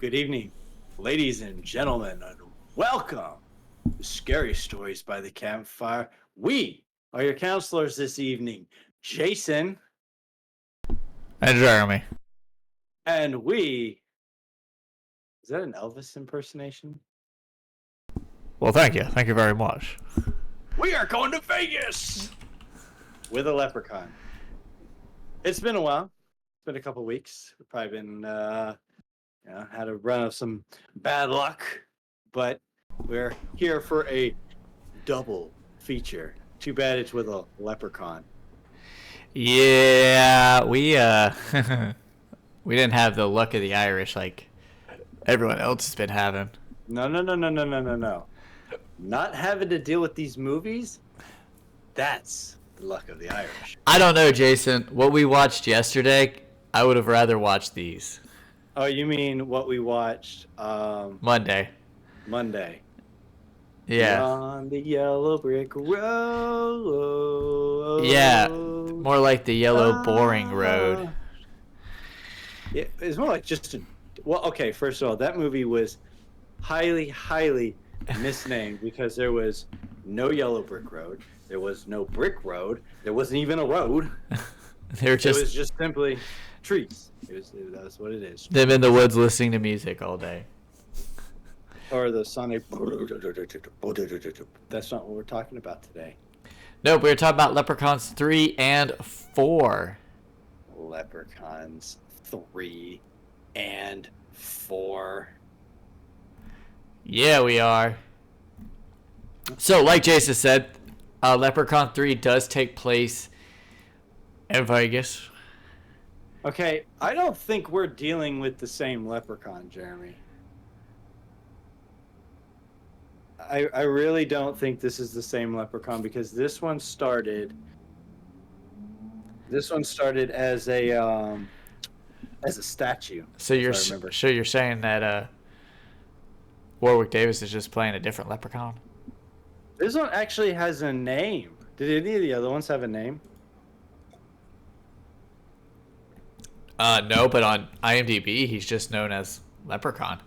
Good evening, ladies and gentlemen, and welcome to Scary Stories by the Campfire. We are your counselors this evening, Jason, And Jeremy. and we. Is that an Elvis impersonation? Well, thank you. Thank you very much. We are going to Vegas with a leprechaun. It's been a while. It's been a couple weeks. We've probably been, had a run of some bad luck, but we're here for a double feature. Too bad it's with a leprechaun. Yeah, we we didn't have the luck of the Irish like everyone else has been having. No. Not having to deal with these movies, that's the luck of the Irish. I don't know, Jason. What we watched yesterday, I would have rather watched these. Oh, you mean what we watched Monday. Monday? Yeah. On the yellow brick road. Yeah. More like the yellow boring road. It's more like just a. Well, okay, first of all, that movie was highly misnamed because there was no yellow brick road. There was no brick road. There wasn't even a road. They were just. It was just simply trees. That's what it is. Them in the woods listening to music all day. Or the sonic. That's not what we're talking about today. Nope, we were talking about Leprechauns 3 and 4. Leprechauns 3 and 4. Yeah, we are. So, like Jason said, Leprechaun 3 does take place in Vegas. Okay, I don't think we're dealing with the same leprechaun, Jeremy. I really don't think this is the same leprechaun because this one started as a statue. So you're saying that Warwick Davis is just playing a different leprechaun? This one actually has a name. Did any of the other ones have a name? No, but on IMDb he's just known as Leprechaun.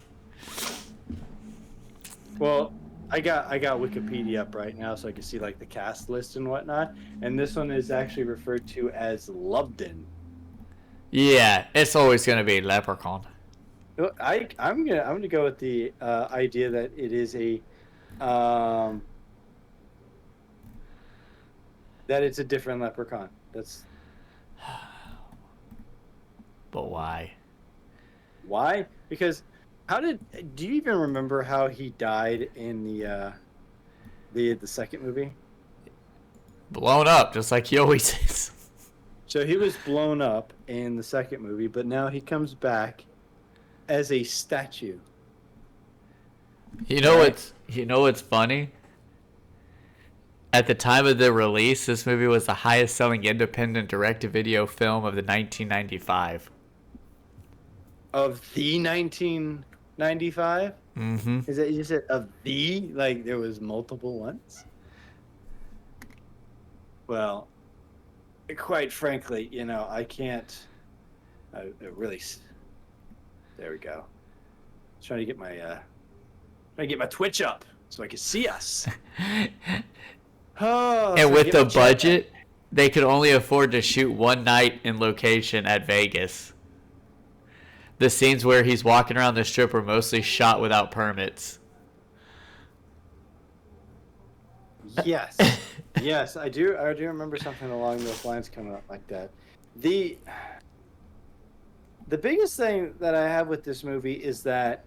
Well, I got Wikipedia up right now so I can see like the cast list and whatnot. And this one is actually referred to as Lubden. Yeah, it's always gonna be Leprechaun. I'm gonna go with the idea that it is a that it's a different leprechaun. That's But why? why? Because do you even remember how he died in the second movie? Blown up, just like he always is. So he was blown up in the second movie, but now he comes back as a statue. You know what's funny? At the time of the release, this movie was the highest-selling independent direct-to-video film of the 1995. Of the 1995? Mm-hmm. Is that you said of the? Like there was multiple ones? Well, quite frankly, I can't. I really. There we go. Trying to get my Twitch up so I can see us. And with the budget, they could only afford to shoot one night in location at Vegas. The scenes where he's walking around the strip were mostly shot without permits. Yes. Yes, I do remember something along those lines coming up like that. The biggest thing that I have with this movie is that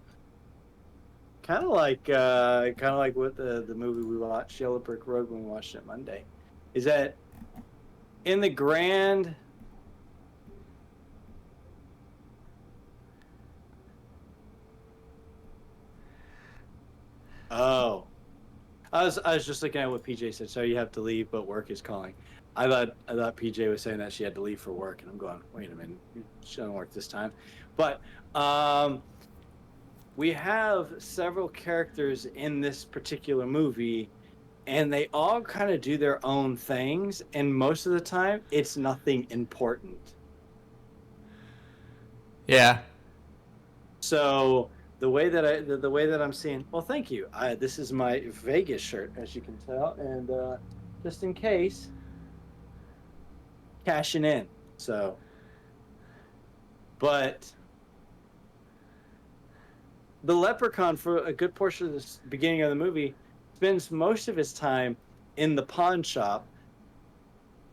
kind of like what the movie we watched, Yellow Brick Road, when we watched it Monday, is that in the grand Oh, I was just looking at what PJ said. So you have to leave, but work is calling. I thought PJ was saying that she had to leave for work, and I'm going, wait a minute, she doesn't work this time. But we have several characters in this particular movie, and they all kind of do their own things, and most of the time, it's nothing important. Yeah. So the way that I'm seeing. Well, thank you. This is my Vegas shirt, as you can tell, and just in case, cashing in. So, but the Leprechaun, for a good portion of the beginning of the movie, spends most of his time in the pawn shop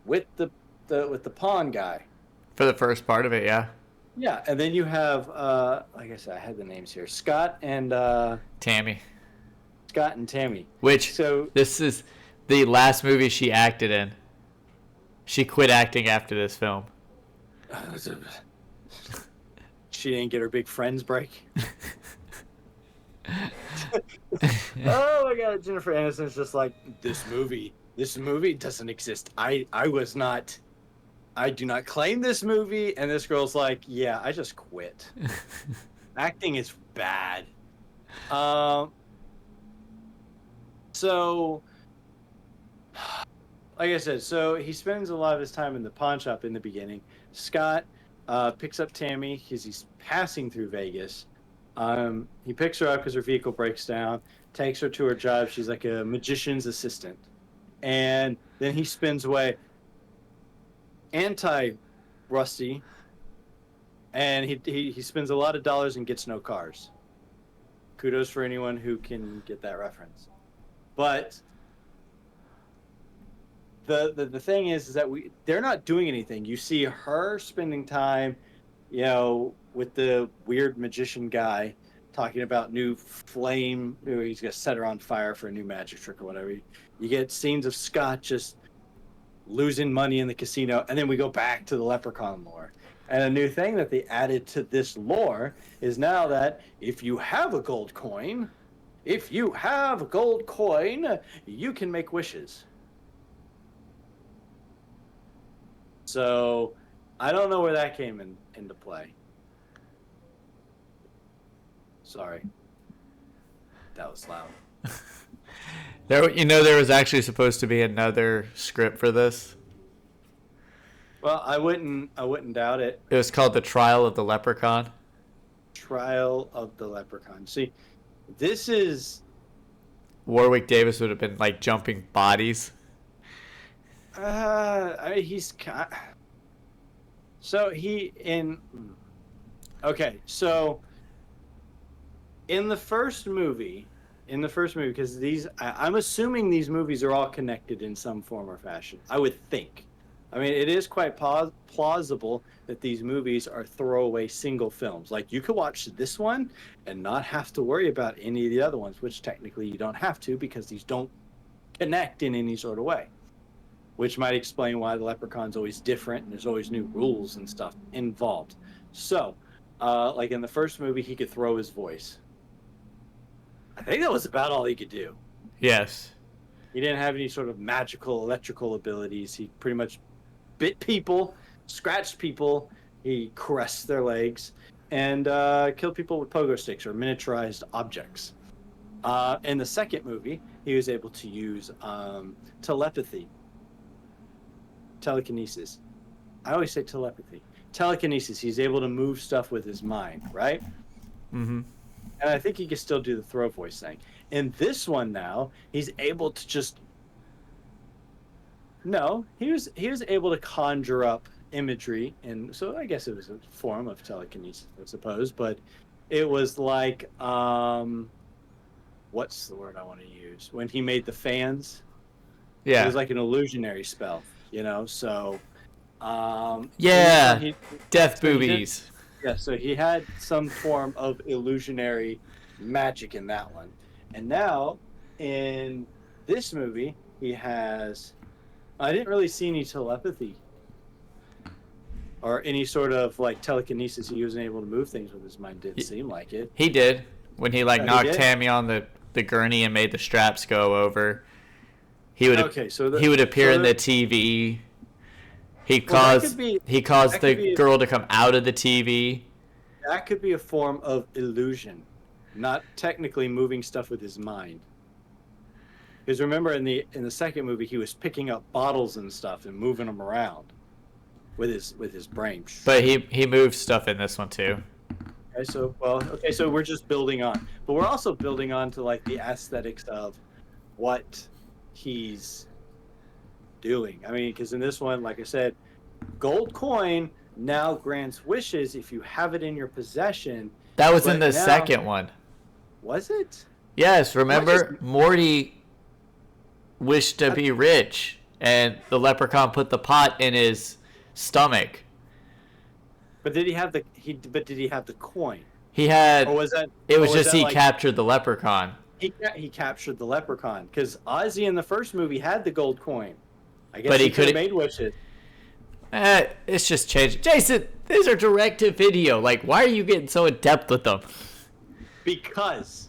with the pawn guy. For the first part of it, yeah. Yeah, and then you have, like I said, I had the names here, Scott and Tammy. Scott and Tammy. Which, so this is the last movie she acted in. She quit acting after this film. She didn't get her big Friends break. Oh my God, Jennifer Aniston's just like, this movie doesn't exist. I do not claim this movie. And this girl's like, yeah, I just quit. Acting is bad. So, like I said, so he spends a lot of his time in the pawn shop in the beginning. Scott picks up Tammy because he's passing through Vegas. He picks her up because her vehicle breaks down, takes her to her job. She's like a magician's assistant. And then he spins away anti-Rusty, and he spends a lot of dollars and gets no cars. Kudos for anyone who can get that reference. But the thing is that they're not doing anything. You see her spending time, with the weird magician guy talking about new flame. He's gonna set her on fire for a new magic trick or whatever. You get scenes of Scott just losing money in the casino, and then we go back to the Leprechaun lore. And a new thing that they added to this lore is now that if you have a gold coin, you can make wishes. So I don't know where that came into play. Sorry. That was loud. There was actually supposed to be another script for this. Well, I wouldn't doubt it. It was called The Trial of the Leprechaun. Trial of the Leprechaun. See, this is... Warwick Davis would have been like jumping bodies. He's... So he in... Okay, so in the first movie, because I'm assuming these movies are all connected in some form or fashion. I would think. I mean, it is quite plausible that these movies are throwaway single films. Like, you could watch this one and not have to worry about any of the other ones, which technically you don't have to because these don't connect in any sort of way. Which might explain why the Leprechaun's always different and there's always new rules and stuff involved. So, like in the first movie, he could throw his voice. I think that was about all he could do. Yes. He didn't have any sort of magical electrical abilities. He pretty much bit people, scratched people, he caressed their legs, and killed people with pogo sticks or miniaturized objects. In the second movie, he was able to use telekinesis. I always say telepathy. Telekinesis. He's able to move stuff with his mind, right? Mm-hmm. And I think he can still do the throw voice thing. In this one now, he's able to just... No, he was able to conjure up imagery, and so I guess it was a form of telekinesis, I suppose, but it was like, what's the word I want to use? When he made the fans, yeah, it was like an illusionary spell, so... yeah, death boobies. So he had some form of illusionary magic in that one. And now, in this movie, he has... I didn't really see any telepathy or any sort of like telekinesis. He wasn't able to move things with his mind. Didn't seem like it. He did when he knocked Tammy on the gurney and made the straps go over. He would he would appear in the TV. He caused the girl to come out of the TV. That could be a form of illusion, not technically moving stuff with his mind. Because remember, in the second movie, he was picking up bottles and stuff and moving them around with his brain. But he moved stuff in this one too. So we're just building on, but we're also building on to like the aesthetics of what he's doing. I mean, because in this one, like I said, gold coin now grants wishes if you have it in your possession. That was in But the now, second one. was it? Yes, Am I remember just- Morty wished to be rich, and the leprechaun put the pot in his stomach. But did he have the But did he have the coin? He had. Or was that? It or was just that he like captured the leprechaun. he captured the leprechaun? Because Ozzy in the first movie had the gold coin. I guess But he he could have couldn't- made wishes. It's just changed. Jason, these are direct to video. Like, why are you getting so in depth with them? Because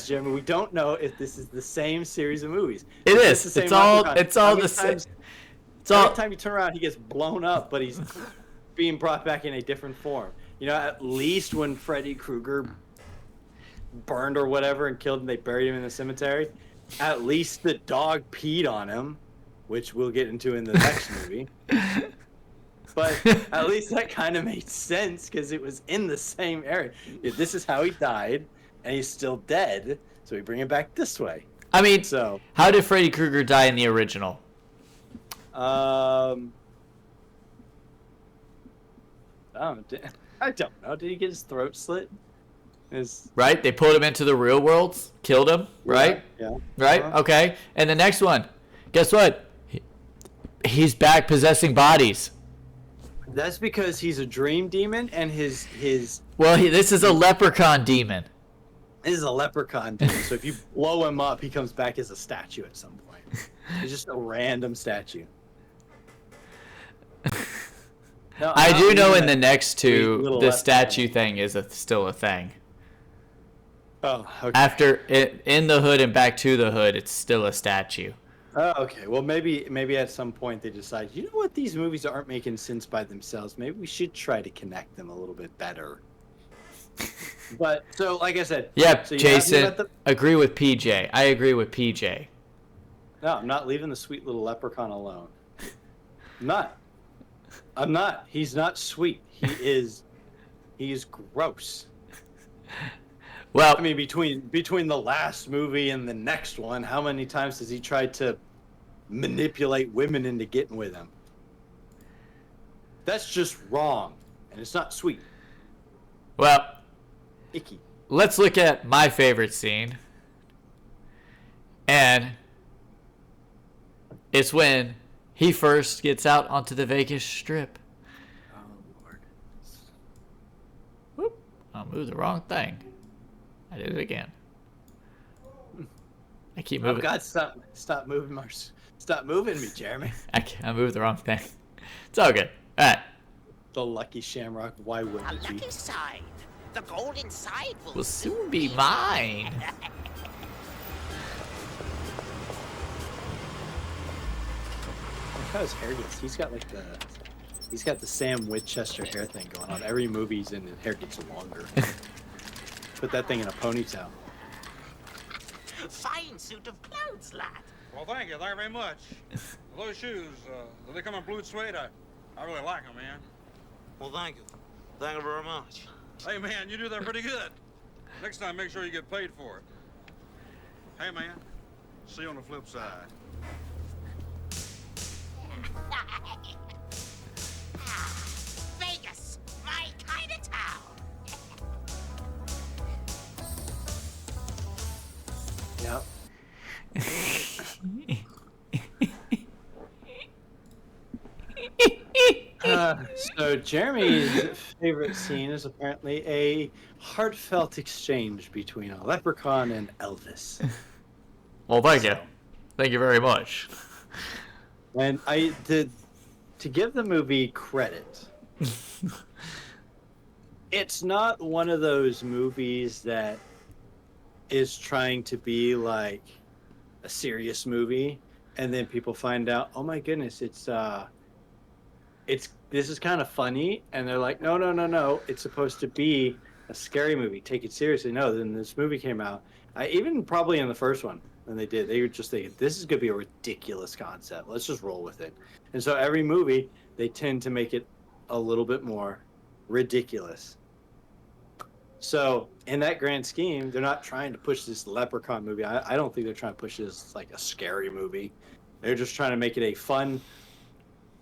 Jeremy, we don't know if this is the same series of movies. It Is is. this the It's same all. leprechaun? It's all How the many same. times- It's all. Every time you turn around, he gets blown up, but he's being brought back in a different form. You know, at least when Freddy Krueger burned or whatever and killed him, they buried him in the cemetery. At least the dog peed on him, which we'll get into in the next movie. But at least that kind of made sense because it was in the same area. If this is how he died, and he's still dead, so we bring him back this way. I mean, So, how did Freddy Krueger die in the original? I don't know. Did he get his throat slit? Right? They put him into the real world, killed him, right? Yeah. Right? Uh-huh. Okay. And the next one, guess what? He's back possessing bodies. That's because he's a dream demon, and his Well, this is a leprechaun demon. this is a leprechaun demon. So if you blow him up, he comes back as a statue at some point. He's just a random statue. No, I not do know even in the a next sweet two, little the leprechaun. statue thing is still a thing. Oh, okay. After in the hood and back to the hood, it's still a statue. Oh, okay. Well, maybe at some point they decide, you know what, these movies aren't making sense by themselves. Maybe we should try to connect them a little bit better. But so, like I said, Yep, so you asked me Jason, about the- agree with PJ. I agree with PJ. No, I'm not leaving the sweet little leprechaun alone. I'm not. He's not sweet. He is gross. Well, I mean, between the last movie and the next one, how many times has he tried to manipulate women into getting with him? That's just wrong, and it's not sweet. well, Icky. let's look at my favorite scene. And it's when he first gets out onto the Vegas Strip. Oh Lord. Whoop, I moved the wrong thing. I did it again. I keep Oh moving. God! Stop moving, stop moving me, Jeremy. I moved the wrong thing. It's all good. All right. The lucky shamrock. Why A wouldn't it be? lucky side. The golden side Will soon be mine. Look how his hair gets. He's got the Sam Winchester hair thing going on. Every movie he's in, his hair gets longer. Put that thing in a ponytail. Fine suit of clothes, lad. Well, thank you very much. Those shoes, they come in blue suede. I really like them, man. Well, thank you. Thank you very much. Hey, man, you do that pretty good. Next time, make sure you get paid for it. Hey, man, see you on the flip side. Vegas, my kind of town. Yep. So Jeremy's favorite scene is apparently a heartfelt exchange between a leprechaun and Elvis. Well, thank you. Thank you very much. And I did, to give the movie credit, it's not one of those movies that is trying to be like a serious movie, and then people find out, oh my goodness, it's this is kind of funny, and they're like, no, it's supposed to be a scary movie. Take it seriously. No, then this movie came out. Even probably in the first one, when they were just thinking, this is gonna be a ridiculous concept. Let's just roll with it. And so every movie, they tend to make it a little bit more ridiculous. So in that grand scheme, they're not trying to push this Leprechaun movie. I don't think they're trying to push this like a scary movie. They're just trying to make it a fun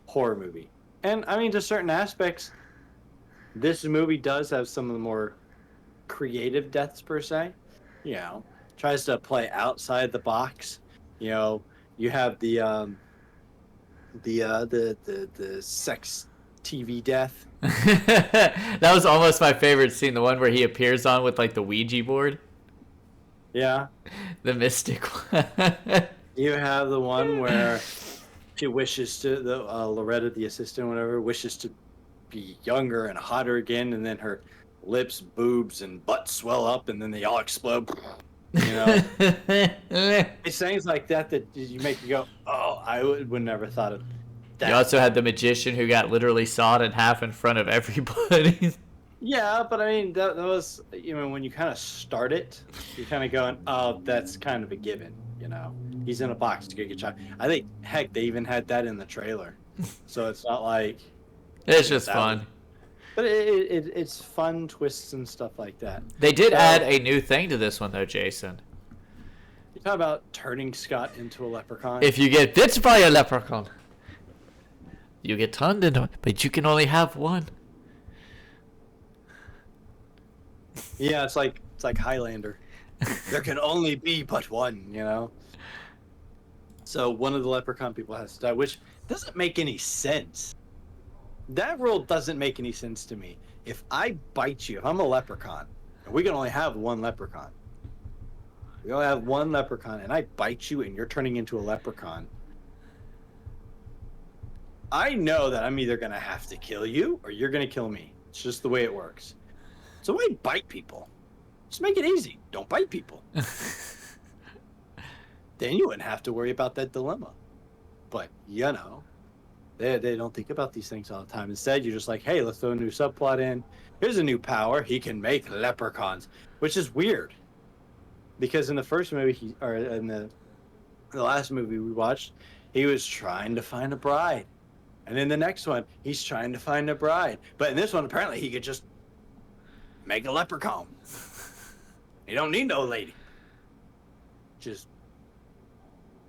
horror movie. And I mean, to certain aspects, this movie does have some of the more creative deaths per se. You know, tries to play outside the box. You know, you have the sex TV death. That was almost my favorite scene, the one where he appears on with like the Ouija board, Yeah. the mystic one. You have the one where she wishes to the Loretta, the assistant, whatever, wishes to be younger and hotter again, and then her lips, boobs, and butt swell up, and then they all explode. You know, it's things like that that you make you go, "Oh, I would never thought of that." You also had the magician who got literally sawed in half in front of everybody. Yeah, but I mean, that was, you know, when you kind of start it, you're kind of going, "Oh, that's kind of a given." You know, he's in a box to get shot. I think, heck, they even had that in the trailer, so it's not like It's just that fun. But it's fun twists and stuff like that. They did add a new thing to this one, though, Jason. You talk about turning Scott into a leprechaun. If you get bit by a leprechaun, you get turned into it, but you can only have one. Yeah, it's like Highlander. There can only be but one, you know. So one of the leprechaun people has to die, which doesn't make any sense. That rule doesn't make any sense to me. If I bite you, if I'm a leprechaun, and we can only have one leprechaun. We only have one leprechaun, and I bite you, and you're turning into a leprechaun. I know that I'm either gonna have to kill you, or you're gonna kill me. It's just the way it works. So why bite people? Just make it easy. Don't bite people. Then you wouldn't have to worry about that dilemma. But, you know, they don't think about these things all the time. Instead, you're just like, hey, let's throw a new subplot in. Here's a new power. He can make leprechauns, which is weird. Because in the first movie, or in the last movie we watched, he was trying to find a bride. And in the next one, he's trying to find a bride. But in this one, apparently, he could just make a leprechaun. You don't need no lady. Just,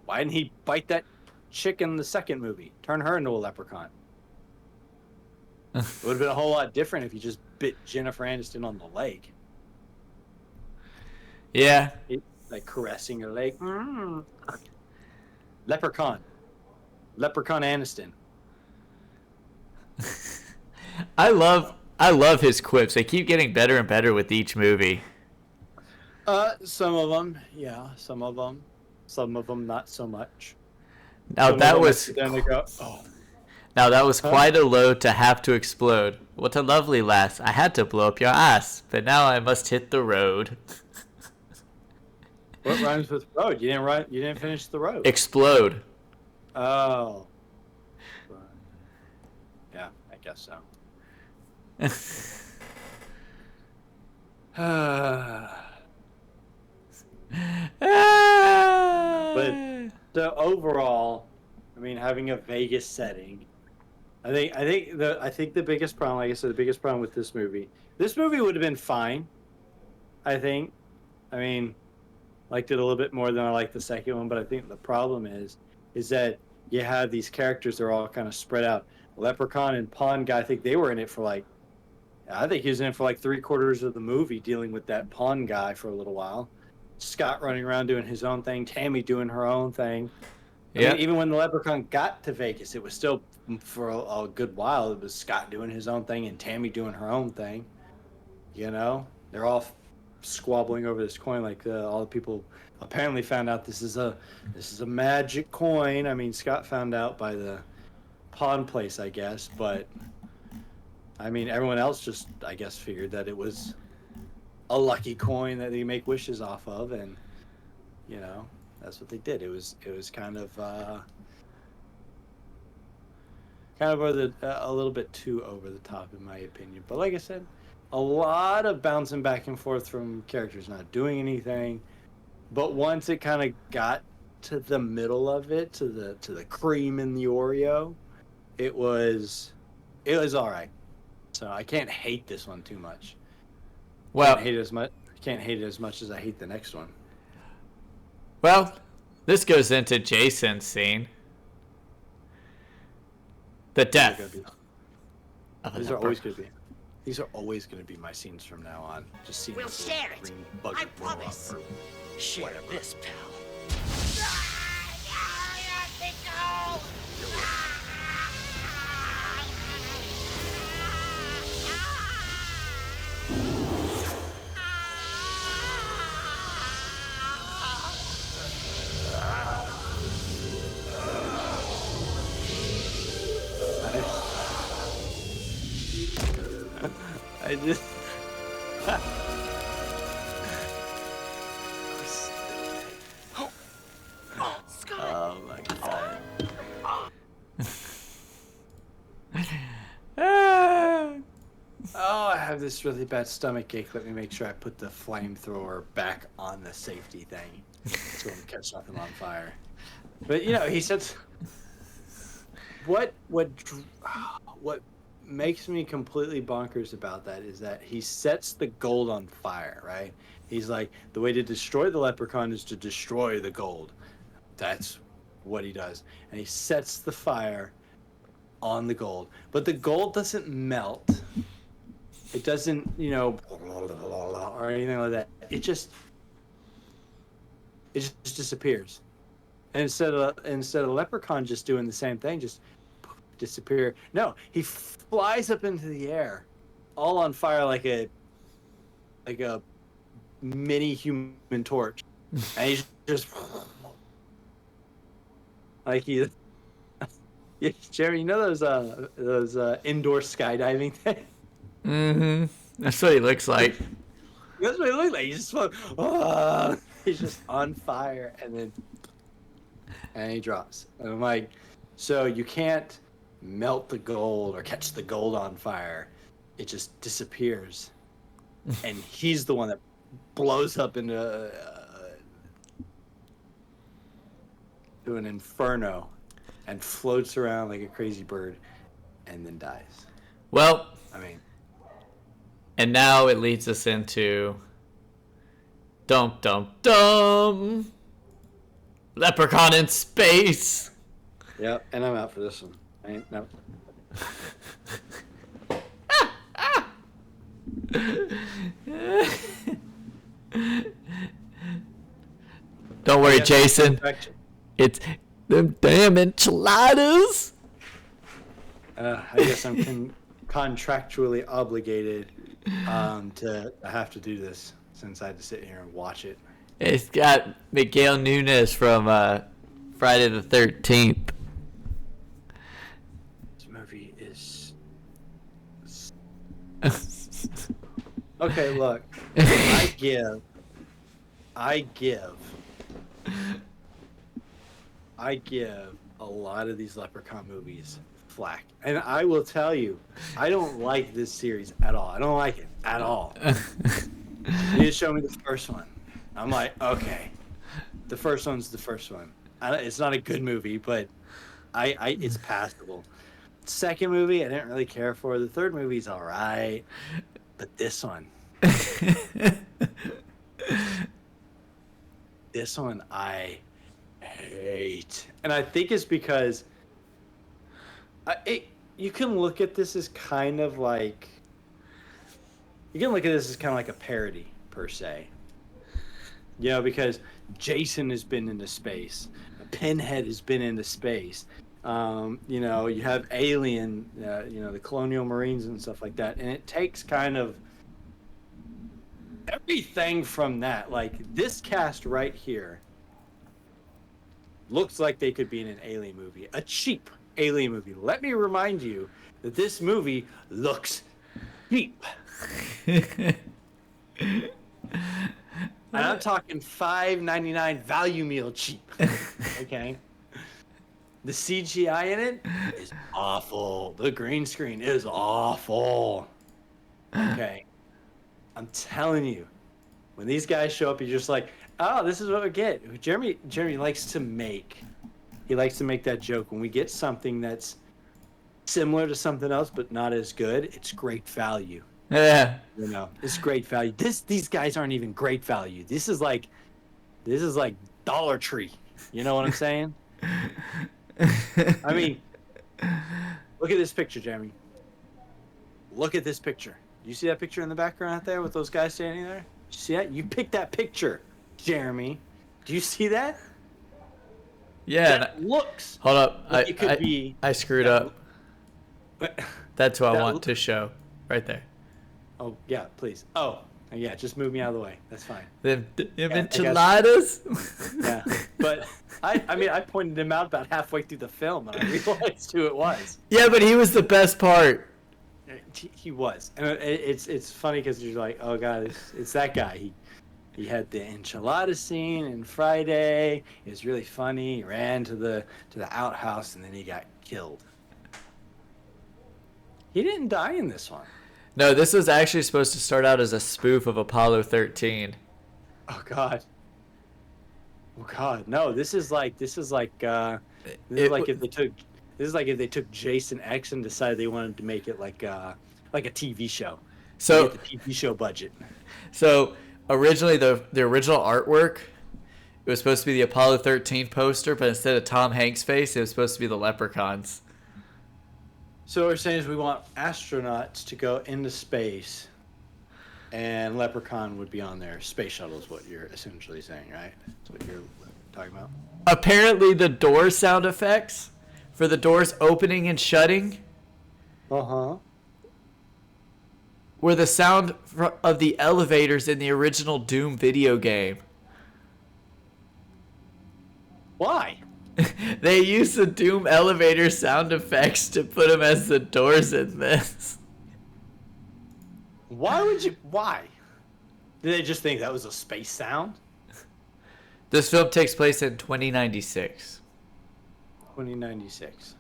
why didn't he bite that chick in the second movie? Turn her into a leprechaun. It would have been a whole lot different if he just bit Jennifer Aniston on the leg. Yeah. Like caressing her leg. Leprechaun. Leprechaun Aniston. I love his quips. They keep getting better and better with each movie. Some of them, yeah. Some of them not so much. Now that was Then they go, oh. Now that was quite a load to have to explode. What a lovely lass. I had to blow up your ass, but now I must hit the road. What rhymes with road? You didn't finish the road. Explode. Oh. Yeah, I guess so. But so overall, I mean, having a Vegas setting, I think the biggest problem, like I said, the biggest problem with this movie would have been fine. I think, I mean, liked it a little bit more than I liked the second one, but I think the problem is that you have these characters that are all kind of spread out. Leprechaun and Pawn Guy, I think they were in it for like, I think he was in it for like 3/4 of the movie, dealing with that Pawn Guy for a little while. Scott running around doing his own thing, Tammy doing her own thing. Yeah. I mean, even when the Leprechaun got to Vegas, it was still for a good while. It was Scott doing his own thing and Tammy doing her own thing. You know, they're all squabbling over this coin. Like all the people apparently found out this is a magic coin. I mean, Scott found out by the pawn place, I guess, but I mean, everyone else just, I guess, figured that it was a lucky coin that they make wishes off of, and you know, that's what they did. It was kind of over a little bit too over the top, in my opinion. But like I said, a lot of bouncing back and forth from characters not doing anything. But once it kind of got to the middle of it, to the cream in the Oreo, it was all right. So I can't hate this one too much. Well, Can't hate it as much. Can't hate it as much as I hate the next one. well, this goes into Jason's scene. The death. of a These are leper. always going to be. These are always going to be my scenes from now on. Just seeing We'll this little share it. green bugger I blow up promise. or Share whatever. this, pal. I just. Oh my god. Oh, I have this really bad stomach ache. Let me make sure I put the flamethrower back on the safety thing so it'll catch nothing on fire. But you know, he says, what makes me completely bonkers about that is that he sets the gold on fire, right? He's like, the way to destroy the leprechaun is to destroy the gold. That's what he does. And he sets the fire on the gold. But the gold doesn't melt. It doesn't, you know, or anything like that. It just disappears. And instead of Leprechaun just doing the same thing, just disappear. No, he flies up into the air, all on fire like a mini Human Torch, and he's just like he. Yeah, Jerry, you know those indoor skydiving things? Mm-hmm. That's what he looks like. That's what it looked like. He's just on fire, and he drops. And I'm like, so you can't melt the gold or catch the gold on fire. It just disappears. And he's the one that blows up into to an inferno and floats around like a crazy bird and then dies. Well, I mean, and now it leads us into dum dum dum Leprechaun in space. yeah, and I'm out for this one. I ain't, no. Don't worry, Yes, Jason. perfection. It's them damn enchiladas. I guess I'm contractually obligated to have to do this since I had to sit here and watch it. It's got Miguel Nunes from Friday the 13th. This movie is. Okay, look. I give a lot of these Leprechaun movies flack. And I will tell you, I don't like this series at all. I don't like it at all. You need to show me the first one. I'm like, okay. The first one's the first one. It's not a good movie, but it's passable. Second movie, I didn't really care for. The third movie's all right. But this one. This one I hate. And I think it's because you can look at this as kind of like a parody per se. You know, because Jason has been into space. Pinhead has been into space. You know, you have Alien, you know, the Colonial Marines and stuff like that. And it takes kind of everything from that. Like, this cast right here looks like they could be in an Alien movie. A cheap Alien movie. Let me remind you that this movie looks cheap. And I'm talking $5.99 value meal cheap. Okay? The CGI in it is awful. The green screen is awful. Okay? I'm telling you, when these guys show up, you're just like, oh, this is what we get. Jeremy likes to make that joke. When we get something that's similar to something else but not as good, it's great value. Yeah. You know, it's great value. These guys aren't even great value. This is like Dollar Tree. You know what I'm saying? I mean, look at this picture, Jeremy. Look at this picture. You see that picture in the background out there with those guys standing there? You see that? You picked that picture, Jeremy. Do you see that? Yeah. That looks. Hold up. Like it could be. I screwed that up. That's what I that want to show. Right there. Oh, yeah, please. Oh, yeah, just move me out of the way. That's fine. The I guess- enchiladas? Yeah. But, I mean, I pointed him out about halfway through the film, and I realized who it was. Yeah, but he was the best part. He was. And it's funny because you're like, oh, God, it's that guy. He had the enchilada scene in Friday. It was really funny. He ran to the outhouse, and then he got killed. He didn't die in this one. No, this was actually supposed to start out as a spoof of Apollo 13. Oh God. Oh God. No, this is like if they took Jason X and decided they wanted to make it like a TV show. So the TV show budget. So originally the original artwork, it was supposed to be the Apollo 13 poster, but instead of Tom Hanks' face, it was supposed to be the leprechauns. So what we're saying is we want astronauts to go into space, and Leprechaun would be on there. Space shuttle is what you're essentially saying, right? That's what you're talking about. Apparently the door sound effects for the doors opening and shutting Uh-huh. were the sound of the elevators in the original Doom video game. Why? They used the Doom elevator sound effects to put them as the doors in this. Why? Did they just think that was a space sound? This film takes place in 2096. 2096.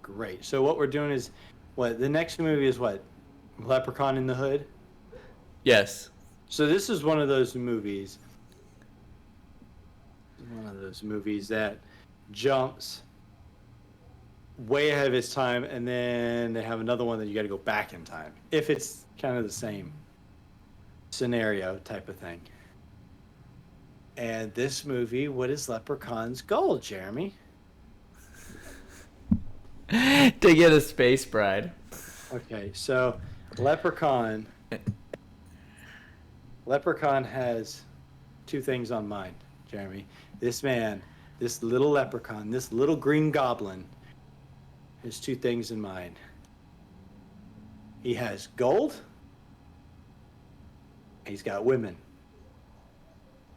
Great. So what we're doing is, the next movie is what? Leprechaun in the Hood? Yes. So this is one of those movies that jumps way ahead of its time, and then they have another one that you got to go back in time, if it's kind of the same scenario type of thing. And this movie, what is Leprechaun's goal, Jeremy? To get a space bride. Okay, so Leprechaun has two things on mind, Jeremy. This man, this little leprechaun, this little green goblin has two things in mind. He has gold. He's got women.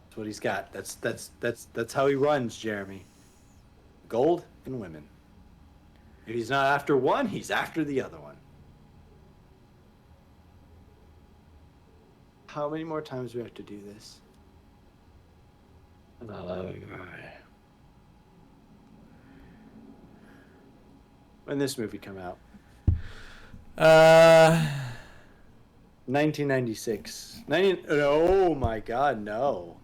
That's what he's got. That's how he runs, Jeremy. Gold and women. If he's not after one, he's after the other one. How many more times do we have to do this? When this movie come out? 1996. Oh my God, no.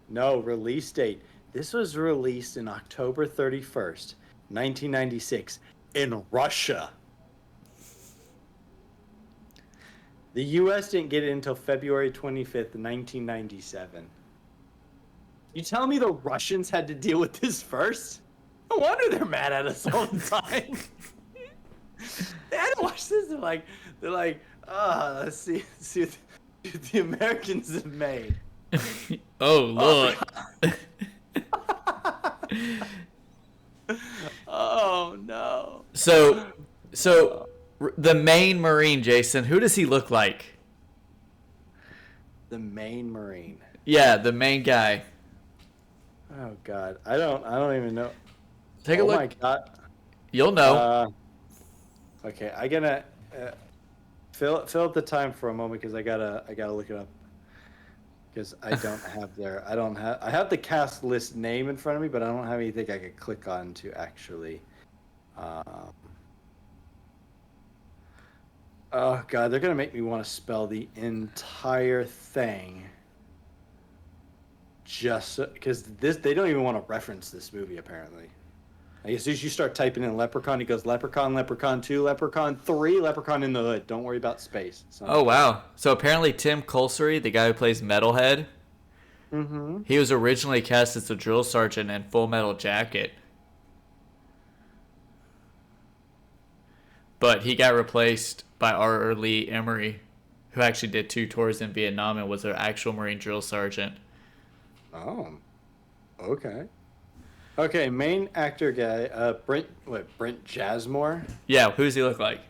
No, release date. This was released in October 31st, 1996, in Russia. The U.S. didn't get it until February 25th, 1997. You tell me the Russians had to deal with this first? No wonder they're mad at us all the time. They had to watch this. They're like, let's see what the Americans have made. Oh, look. Oh no. So the main Marine, Jason, who does he look like? The main Marine. Yeah, the main guy. Oh God, I don't even know. Take a look. Oh my God. You'll know. Okay, I gotta fill up the time for a moment because I gotta look it up because I don't have I have the cast list name in front of me, but I don't have anything I could click on to actually. Oh God, they're gonna make me want to spell the entire thing. Just because they don't even want to reference this movie apparently. Like, as soon as you start typing in Leprechaun, he goes Leprechaun, Leprechaun 2, Leprechaun 3, Leprechaun in the Hood. Don't worry about space. So, Oh wow! So apparently Tim Colsery, the guy who plays Metalhead, Mm-hmm. he was originally cast as the drill sergeant in Full Metal Jacket, but he got replaced by R. Lee Emery, who actually did 2 tours in Vietnam and was an actual Marine drill sergeant. Oh, okay. Okay, main actor guy, Brent Jasmore? Yeah, who does he look like?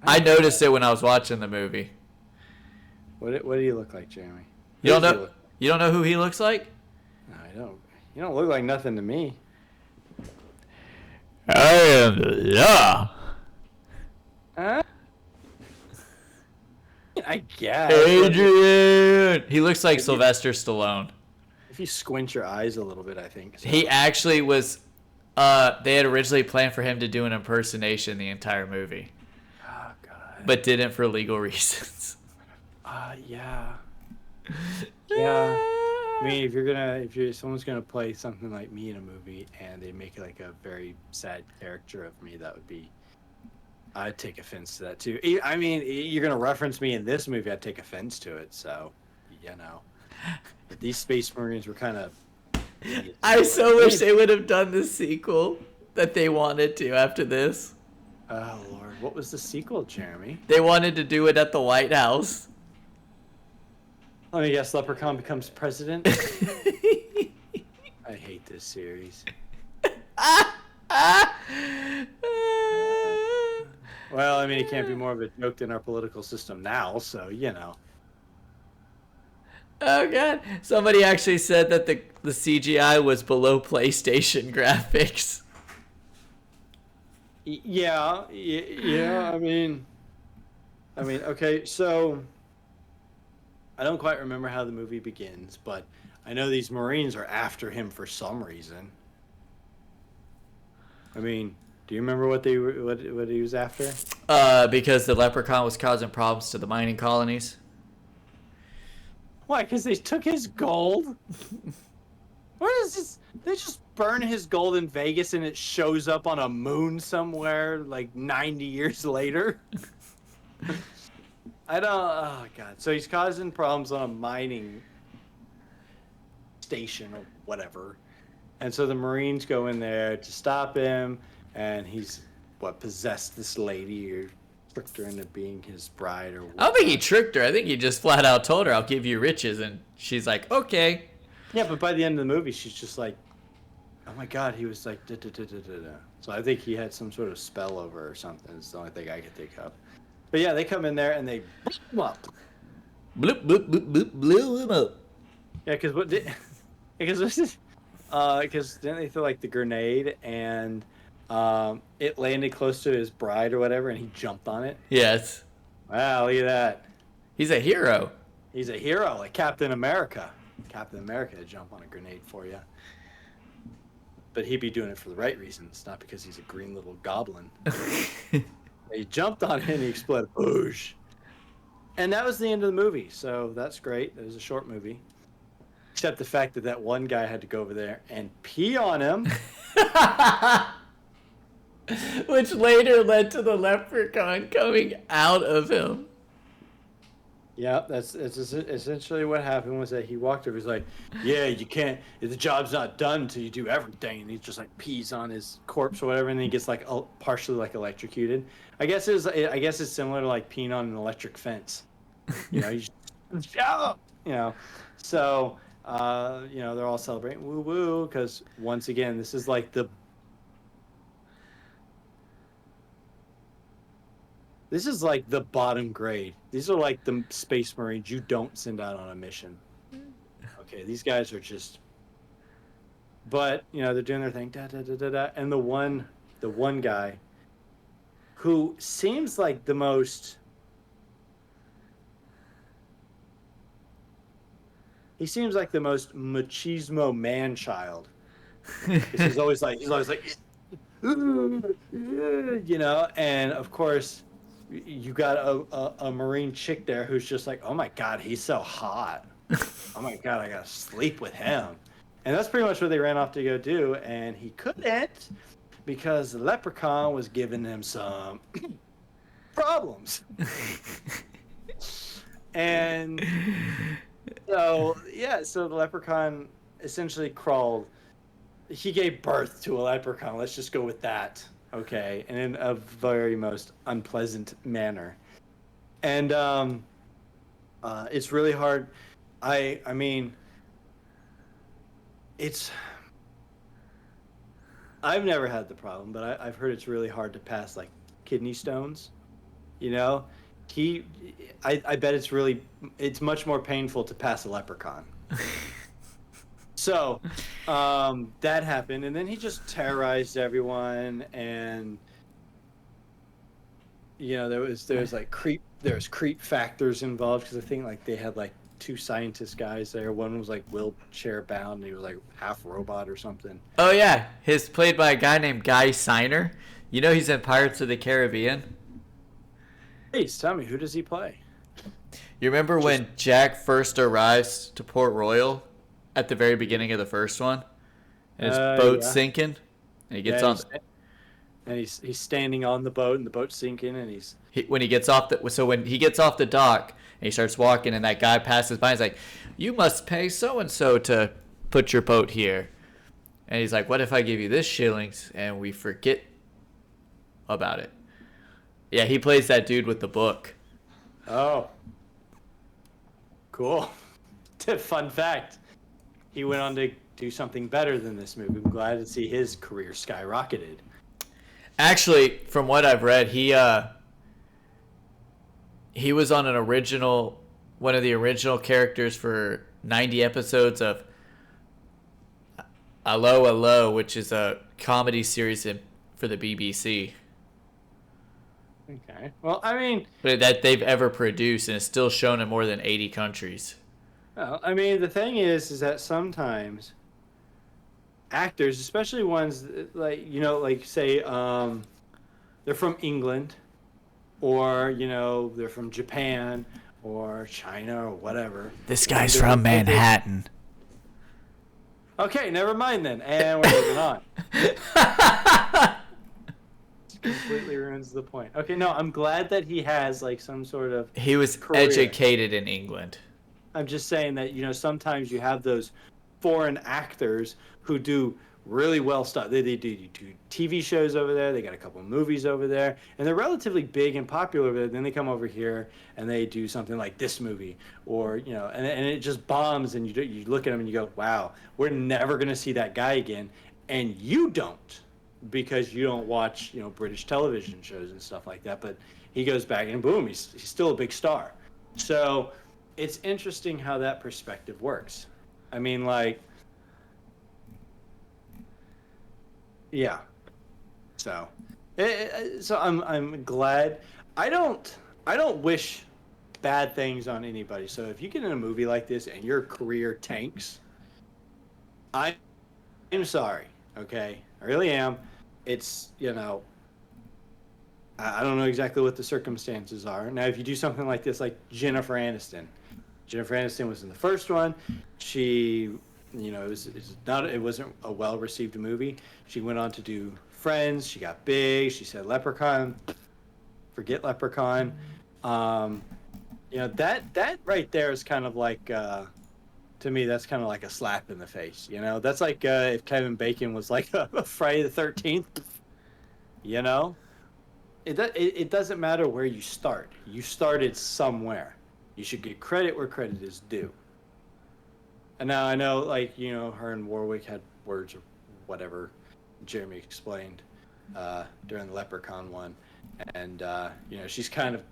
I noticed it when I was watching the movie. What do you look like, Jeremy? You don't Who does he know? look- You don't know who he looks like? No, I don't. You don't look like nothing to me. I am the law. Huh? I guess. Adrian. He looks like Sylvester Stallone. If you squint your eyes a little bit, I think. So. He actually was. They had originally planned for him to do an impersonation the entire movie, Oh God. but didn't for legal reasons. Yeah. Yeah. I mean, if someone's gonna play something like me in a movie and they make like a very sad character of me, that would be. I'd take offense to that too. I mean, you're gonna reference me in this movie, I'd take offense to it. So, you know, but these Space Marines were kind of. I so wish they would have done the sequel that they wanted to after this. Oh Lord, what was the sequel, Jeremy? They wanted to do it at the White House. Let me guess, Leprechaun becomes president. I hate this series. Well, I mean, it can't be more of a joke than our political system now, so you know. Oh god! Somebody actually said that the CGI was below PlayStation graphics. Yeah. I mean, okay. So, I don't quite remember how the movie begins, but I know these Marines are after him for some reason. I mean, do you remember what he was after? Because the Leprechaun was causing problems to the mining colonies. Why? Because they took his gold? What is this? They just burn his gold in Vegas and it shows up on a moon somewhere like 90 years later? I don't... Oh, God. So he's causing problems on a mining station or whatever. And so the Marines go in there to stop him, and he's, possessed this lady or tricked her into being his bride or what? I don't think he tricked her. I think he just flat out told her, "I'll give you riches," and she's like, "Okay." Yeah, but by the end of the movie, she's just like, "Oh my God," he was like, da, da, da, da, da, da. So I think he had some sort of spell over her or something. It's the only thing I could think of. But yeah, they come in there and they beat him up. Bloop, bloop, bloop, bloop, blew him up. Yeah, because then they threw like the grenade and it landed close to his bride or whatever, and he jumped on it. Yes. Wow, look at that. He's a hero. He's a hero, like Captain America. Captain America to jump on a grenade for you. But he'd be doing it for the right reasons, not because he's a green little goblin. He jumped on it and he exploded. Boosh. And that was the end of the movie. So that's great. It was a short movie. Except the fact that that one guy had to go over there and pee on him. Which later led to the Leprechaun coming out of him. Yeah, it's essentially what happened was that he walked over. He's like, "Yeah, you can't. The job's not done until you do everything." And he just like pees on his corpse or whatever, and then he gets like partially like electrocuted. I guess it's similar to like peeing on an electric fence. You know, So they're all celebrating woo woo because once again, this is like the. This is like the bottom grade. These are like the Space Marines you don't send out on a mission. Okay, these guys are just. But they're doing their thing, da da da da da, and the one guy, who seems like the most. He seems like the most machismo man child. He's always like, and of course. You got a Marine chick there who's just like, oh my God, he's so hot. Oh my god, I gotta sleep with him. And that's pretty much what they ran off to go do, and he couldn't because the leprechaun was giving him some problems. And so the leprechaun essentially crawled. He gave birth to a leprechaun. Let's just go with that, okay? And in a very most unpleasant manner. And it's really hard. I mean, I've never had the problem, but I've heard it's really hard to pass like kidney stones. You know, I bet it's much more painful to pass a leprechaun. So, that happened, and then he just terrorized everyone, and there's creep factors involved because I think like they had like two scientist guys there. One was like wheelchair bound, and he was like half robot or something. Oh yeah, he's played by a guy named Guy Siner. You know he's in Pirates of the Caribbean. Please tell me, who does he play? You remember when Jack first arrives to Port Royal at the very beginning of the first one, and his boat's sinking, and he gets on. And he's standing on the boat, and the boat's sinking, and when he gets off the dock and he starts walking, and that guy passes by, he's like, "You must pay so and so to put your boat here," and he's like, "What if I give you this shillings?" And we forget about it. Yeah, he plays that dude with the book. Oh, cool. Fun fact. He went on to do something better than this movie. I'm glad to see his career skyrocketed. Actually, from what I've read, he was on one of the original characters for 90 episodes of Allo Allo, which is a comedy series for the BBC. Okay. Well, I mean, that they've ever produced, and it's still shown in more than 80 countries. Well, I mean, the thing is that sometimes actors, especially ones like say they're from England, or they're from Japan or China or whatever. This guy's from Manhattan. Okay, never mind then, and we're moving on. Completely ruins the point. Okay, no, I'm glad that he has like some sort of he was career. Educated in England. I'm just saying that sometimes you have those foreign actors who do really well stuff. They do TV shows over there. They got a couple movies over there, and they're relatively big and popular over there. Then they come over here and they do something like this movie, or and it just bombs. And you look at them and you go, "Wow, we're never gonna see that guy again." And you don't, because you don't watch British television shows and stuff like that. But he goes back and boom, he's still a big star. So it's interesting how that perspective works. I mean, like, yeah. So I'm glad. I don't wish bad things on anybody. So if you get in a movie like this and your career tanks, I'm sorry. Okay, I really am. It's I don't know exactly what the circumstances are. Now, if you do something like this, like Jennifer Aniston was in the first one. She, it wasn't a well-received movie. She went on to do Friends. She got big. She said Leprechaun. Forget Leprechaun. That right there is kind of like, to me, that's kind of like a slap in the face. That's like if Kevin Bacon was like a Friday the 13th. It doesn't matter where you start. You started somewhere. You should get credit where credit is due. And now I know, her and Warwick had words or whatever Jeremy explained during the Leprechaun one. And, she's kind of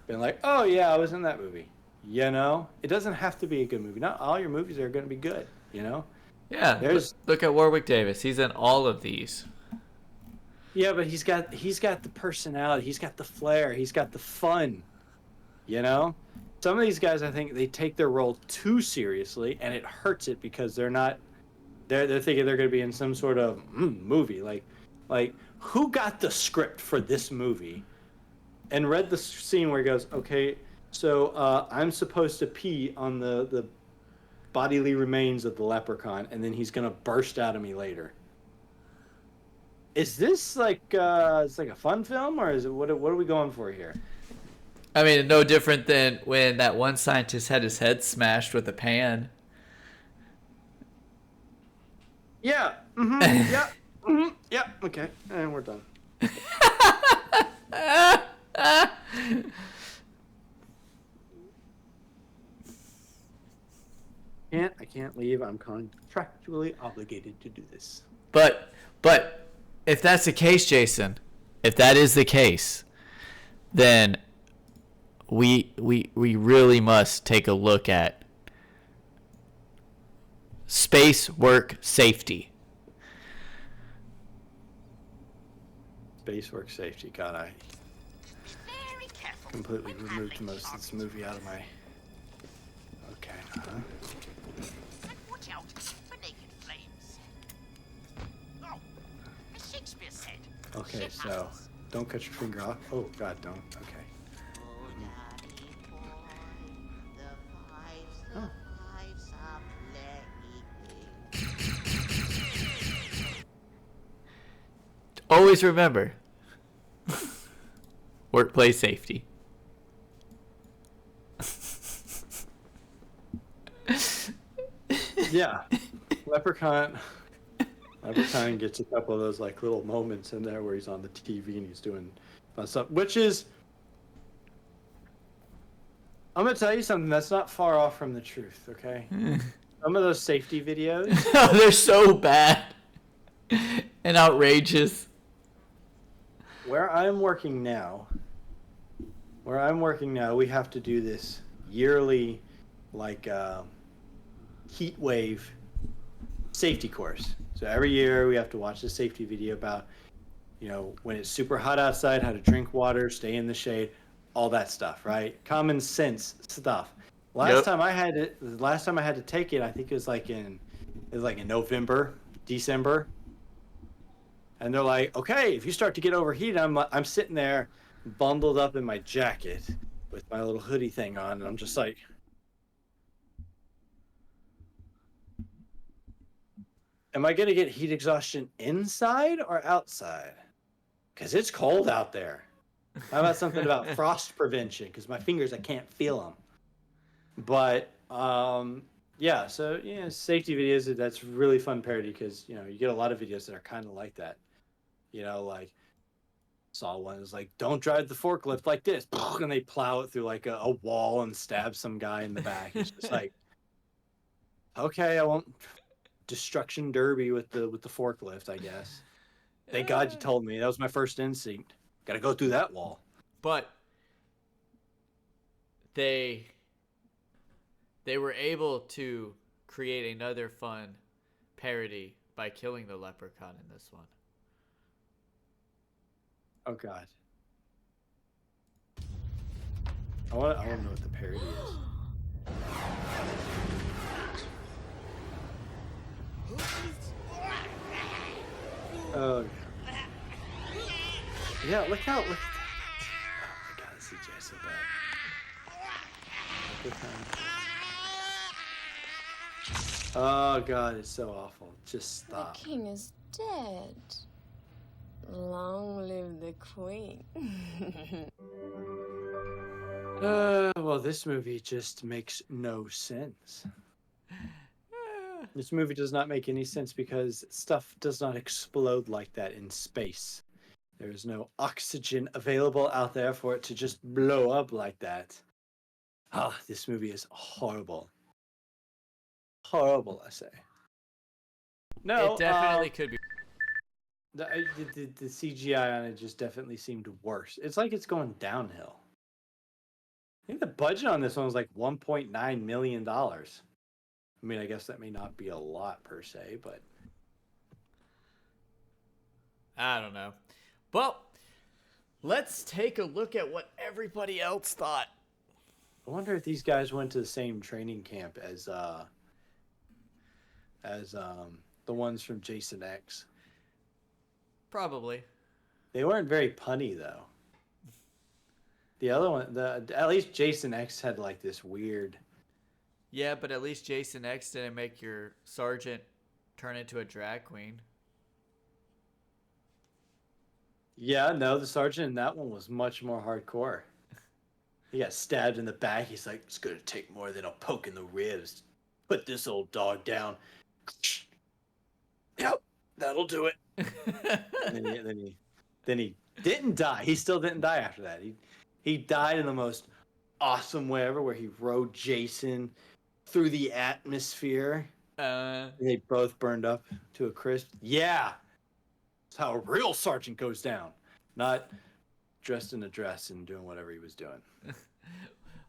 been like, oh, yeah, I was in that movie. It doesn't have to be a good movie. Not all your movies are going to be good, Yeah, look at Warwick Davis. He's in all of these. Yeah, but he's got the personality. He's got the flair. He's got the fun. Some of these guys, I think, they take their role too seriously, and it hurts it because they're thinking they're going to be in some sort of movie. Like who got the script for this movie and read the scene where he goes, okay, so I'm supposed to pee on the bodily remains of the leprechaun, and then he's gonna burst out of me later. Is this like it's like a fun film, or is it what are we going for here? I mean, no different than when that one scientist had his head smashed with a pan. Yeah. Mm-hmm. Yeah. Mm-hmm. Yeah. Okay. And we're done. I can't leave. I'm contractually obligated to do this. But if that's the case, Jason, if that is the case, then we really must take a look at space work safety. Space work safety. God, I Very careful. completely when removed handling most of this explosives. movie out of my. Okay. And watch out for naked flames. Oh, as Shakespeare said. Okay. shit So happens. don't cut your finger off. Oh God, don't. Okay. Oh, daddy boy, the Oh. fives are playing. Always remember workplace safety. Yeah. Leprechaun gets a couple of those like little moments in there where he's on the TV and he's doing fun stuff, which is, I'm gonna tell you something that's not far off from the truth. Okay, some of those safety videos, They're so bad and outrageous. where I'm working now, we have to do this yearly, like, heat wave safety course. So every year we have to watch the safety video about, when it's super hot outside, how to drink water, stay in the shade, all that stuff, right? Common sense stuff. Last Yep. time I had to take it, I think it was like in November, December. And they're like, okay, if you start to get overheated, I'm sitting there bundled up in my jacket with my little hoodie thing on, and I'm just like, am I gonna get heat exhaustion inside or outside? Because it's cold out there. How about something about frost prevention? Because my fingers, I can't feel them. But yeah, so yeah, safety videos. That's really fun parody because you get a lot of videos that are kind of like that. Like saw one is like, don't drive the forklift like this, and they plow it through like a wall and stab some guy in the back. It's just like, okay, I won't destruction derby with the forklift, I guess. Thank God you told me. That was my first instinct. Got to go through that wall. But they were able to create another fun parody by killing the leprechaun in this one. Oh God. I want to know what the parody is. Oh yeah. Look how oh my God, this CGI is so bad. Oh God, it's so awful. Just The stop. king is dead. Long live the queen. Well, this movie just makes no sense. This movie does not make any sense because stuff does not explode like that in space. There is no oxygen available out there for it to just blow up like that. Ah, this movie is horrible. Horrible, I say. No, It definitely could be. the CGI on it just definitely seemed worse. It's like it's going downhill. I think the budget on this one was like $1.9 million. I mean, I guess that may not be a lot per se, but I don't know. Well, let's take a look at what everybody else thought. I wonder if these guys went to the same training camp as the ones from Jason X. Probably. They weren't very punny though. The other one, at least Jason X had like this weird, Yeah, but at least Jason X didn't make your sergeant turn into a drag queen. Yeah, no, the sergeant in that one was much more hardcore. He got stabbed in the back. He's like, it's going to take more than a poke in the ribs. Put this old dog down. Yep, that'll do it. then he didn't die. He still didn't die after that. He died in the most awesome way ever, where he rode Jason through the atmosphere. And they both burned up to a crisp. Yeah, that's how a real sergeant goes down. Not dressed in a dress and doing whatever he was doing.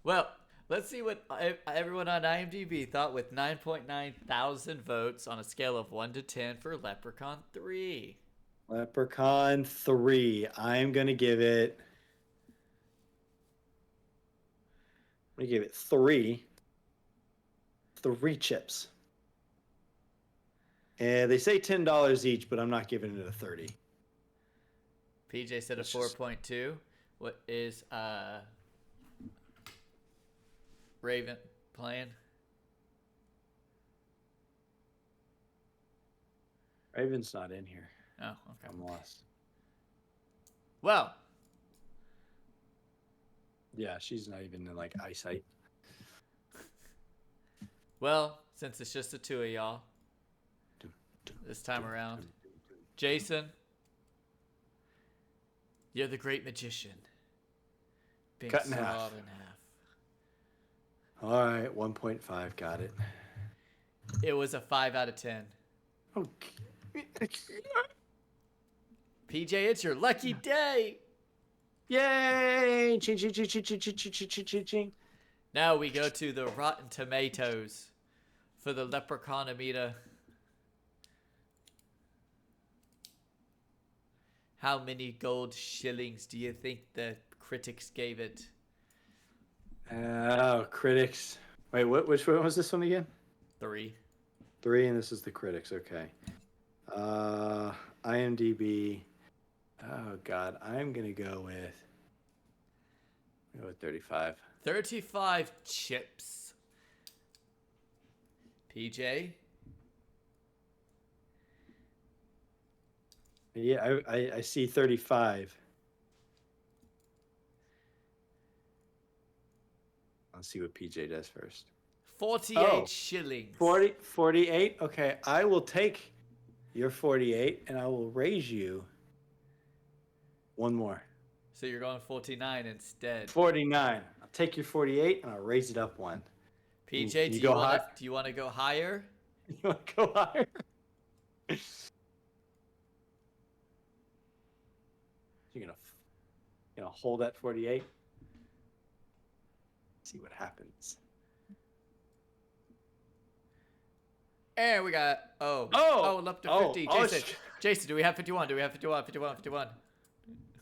Well, let's see what everyone on IMDb thought with 9.9 thousand votes on a scale of 1 to 10 for Leprechaun 3. Leprechaun 3. I'm going to give it... 3. 3 chips. And they say $10 each, but I'm not giving it a 30. PJ said a It's just- 4.2. What is Raven playing? Raven's not in here. Oh, okay. I'm lost. Well, Yeah, she's not even in like eyesight. since it's just the two of y'all this time around, Jason, you're the great magician. Being Cut in half. sawed in half. All right, 1.5. Got it. It was a 5 out of 10. Okay. PJ, it's your lucky day. Yay! Ching, ching, ching, ching, ching, ching, ching, ching, ching, ching. Now we go to the Rotten Tomatoes for the Leprechaun-o-meter. How many gold shillings do you think the critics gave it? Oh, critics. Wait, which one was this one again? 3. 3, and this is the critics. Okay. IMDb. Oh God, I'm gonna go with 35. 35 chips. PJ? Yeah, I see 35. Let's see what PJ does first. 48 shillings. 48. Okay, I will take your 48, and I will raise you one more. So you're going 49 instead. 49. I'll take your 48, and I'll raise it up one. PJ, You do go you want high- to go higher? You want to go higher? You're gonna hold that 48. See what happens. And we got up to 50. Jason, do we have 51? Do we have 51? 51.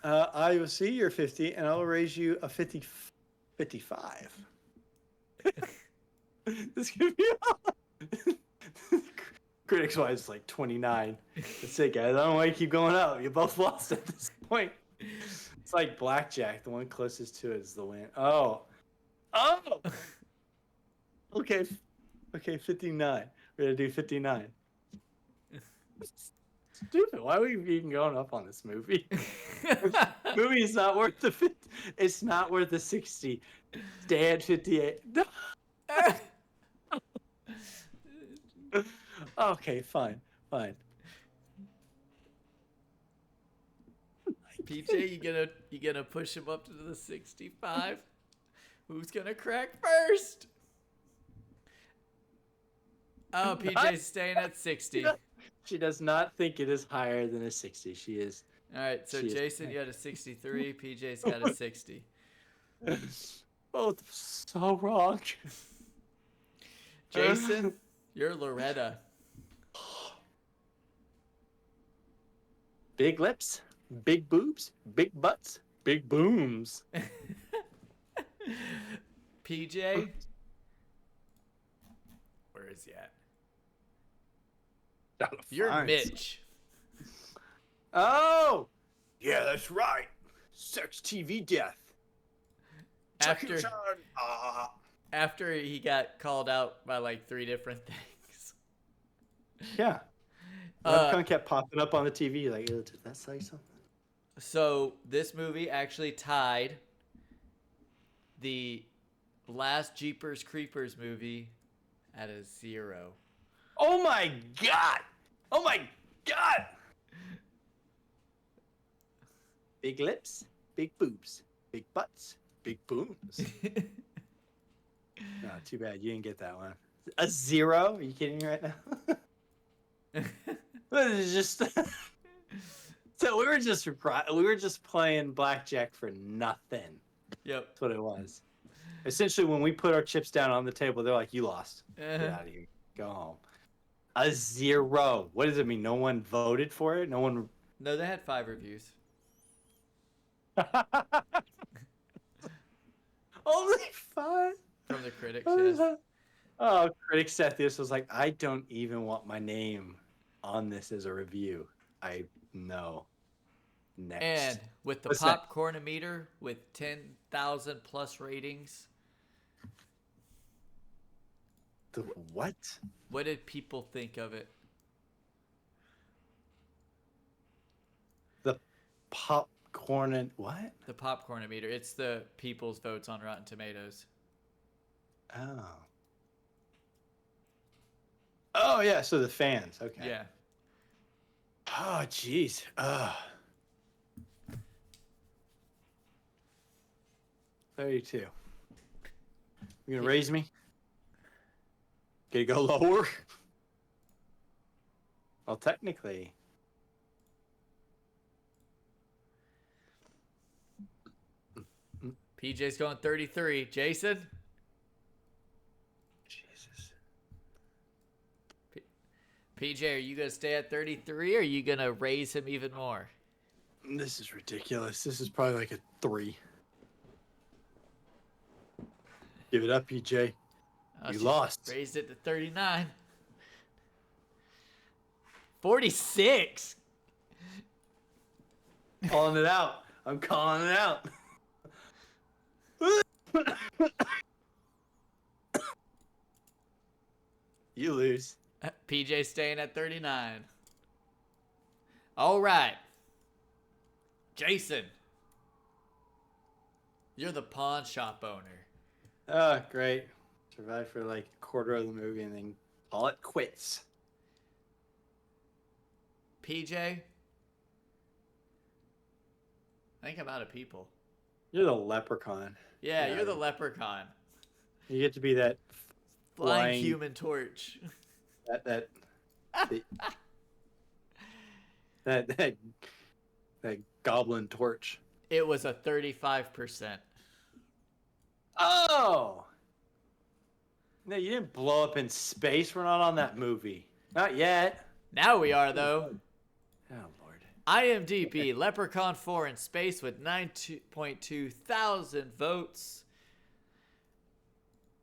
I will see your 50, and I will raise you a 55. This could be critics wise, it's like 29. That's it, guys. I don't want to keep going up. You both lost at this point. It's like blackjack. The one closest to it is the win. Oh. Okay, 59. We're gonna do 59. Stupid. Why are we even going up on this movie? Movie is not worth the 50. It's not worth the 60. Stay at 58. No. Okay, fine. PJ, you gonna push him up to the 65? Who's gonna crack first? Oh, PJ's staying at 60. She does not think it is higher than a 60. She is. All right, so She is- Jason, you had a 63. PJ's got a 60. Both so wrong. Jason, you're Loretta. Big lips, big boobs, big butts, big booms. PJ, where is he at? You're Fine. Mitch. Oh, yeah, that's right. Sex TV death. After After he got called out by like 3 different things. Yeah. Leprechaun kept popping up on the TV like, did that say something? So this movie actually tied the last Jeepers Creepers movie at a 0. Oh my god! Oh my god! Big lips, big boobs, big butts, big booms. No, too bad you didn't get that one. A 0? Are you kidding me right now? This is just so we were just playing blackjack for nothing. Yep. That's what it was. Essentially, when we put our chips down on the table, they're like, "You lost. Get out of here. Go home." A 0. What does it mean? No one voted for it. No one. No, they had 5 reviews. Only 5 From the critics, yes. Oh, critics at this was like, I don't even want my name on this as a review. I know. Next. And with the What's that? popcorn-o-meter with 10,000 plus ratings, The what? what did people think of it? The popcorn and what? The popcorn-o-meter. It's the people's votes on Rotten Tomatoes. Oh. Oh yeah, so the fans. Okay. Yeah. Oh jeez. 32. You gonna raise me? Gonna go lower? Well, technically. PJ's going 33. Jason? Jesus. PJ, are you going to stay at 33 or are you going to raise him even more? This is ridiculous. This is probably like a 3. Give it up, PJ. You she lost. Raised it to 39. 46. Calling it out. I'm calling it out. You lose. PJ staying at 39. All right. Jason. You're the pawn shop owner. Oh, great. Survived for like a quarter of the movie and then call it quits. PJ. I think I'm out of people. You're the leprechaun. Yeah, you're the leprechaun. You get to be that Flying human torch. that that goblin torch. It was a 35%. Oh! No, you didn't blow up in space. We're not on that movie. Not yet. Now we are, though. Oh, Lord. IMDb, Leprechaun 4 in space with 9.2 thousand votes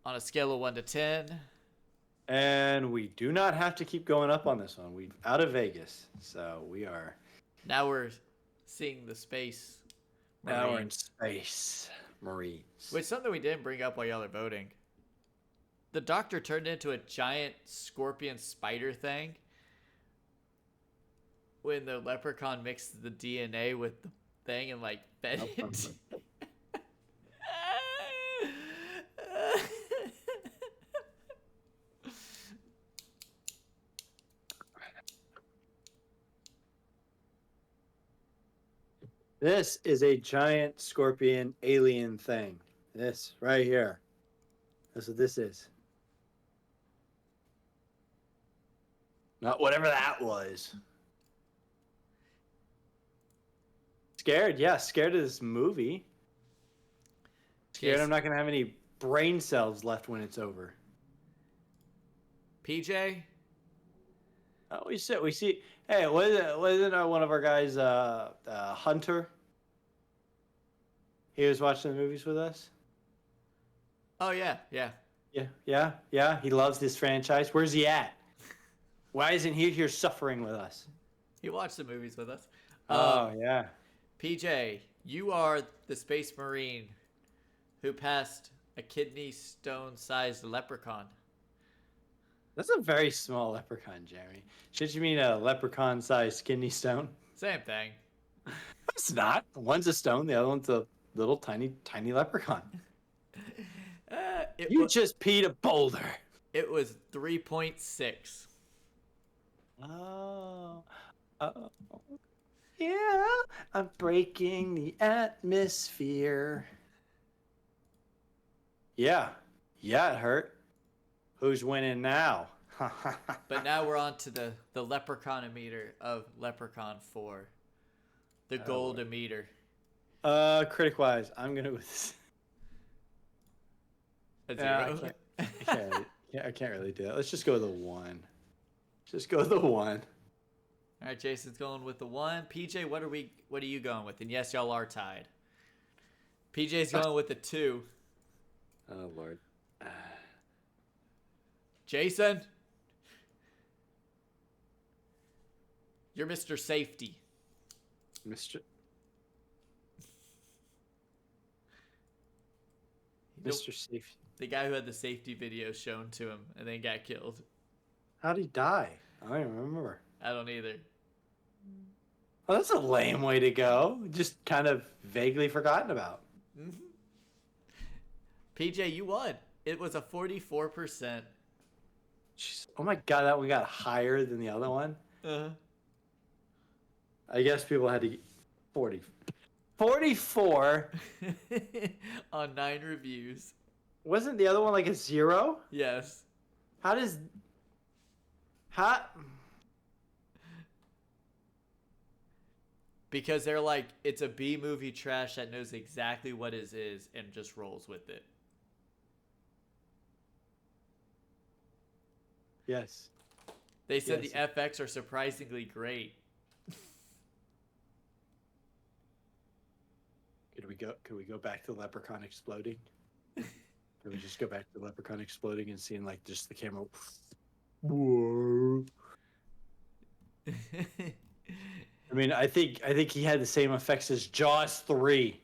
on a scale of 1 to 10. And we do not have to keep going up on this one. We're out of Vegas. So we are... Now we're seeing the space. Now we're in Marines. space. Marines. Which something we didn't bring up while y'all are voting. The doctor turned into a giant scorpion spider thing when the leprechaun mixed the DNA with the thing and like fed it. This is a giant scorpion alien thing. This right here. That's what this is. Not whatever that was. Scared? Yeah, scared of this movie. Scared Yes. I'm not going to have any brain cells left when it's over. PJ? We see. Hey, wasn't one of our guys, Hunter? He was watching the movies with us. Oh yeah. Yeah. He loves this franchise. Where's he at? Why isn't he here suffering with us? He watched the movies with us. Oh yeah. PJ, you are the space marine who passed A kidney stone-sized leprechaun. That's a very small leprechaun, Jeremy. Should you mean a leprechaun-sized kidney stone? Same thing. It's not. One's a stone, the other one's a little tiny leprechaun. You just peed a boulder. It was 3.6. Oh. Yeah, I'm breaking the atmosphere. Yeah. Yeah, it hurt. Who's winning now? But now we're on to the leprechaun-o-meter of Leprechaun 4. The gold-o-meter. Critic-wise, I'm gonna with A Yeah, zero. I can't really do that. Let's just go with a 1. Just go with the 1. All right, Jason's going with the 1. PJ, what are you going with? And yes, y'all are tied. PJ's going with the 2. Oh Lord. Jason, you're Mr. Safety. Mr. Nope. Mr. Safety. The guy who had the safety video shown to him and then got killed. How'd he die? I don't even remember. I don't either. Well, that's a lame way to go. Just kind of vaguely forgotten about. PJ, you won. It was a 44%. Jeez. Oh my god, that one got higher than the other one. Uh-huh. I guess people had to get 40. 44? On 9 reviews. Wasn't the other one like a 0? Yes. How does... How... Because they're like, it's a B movie trash that knows exactly what it is and just rolls with it. Yes. They said Yes. the FX are surprisingly great. Could we go back to the Leprechaun exploding? Could we just go back to the Leprechaun exploding and seeing like just the camera? Whoa. I mean, I think he had the same effects as Jaws 3.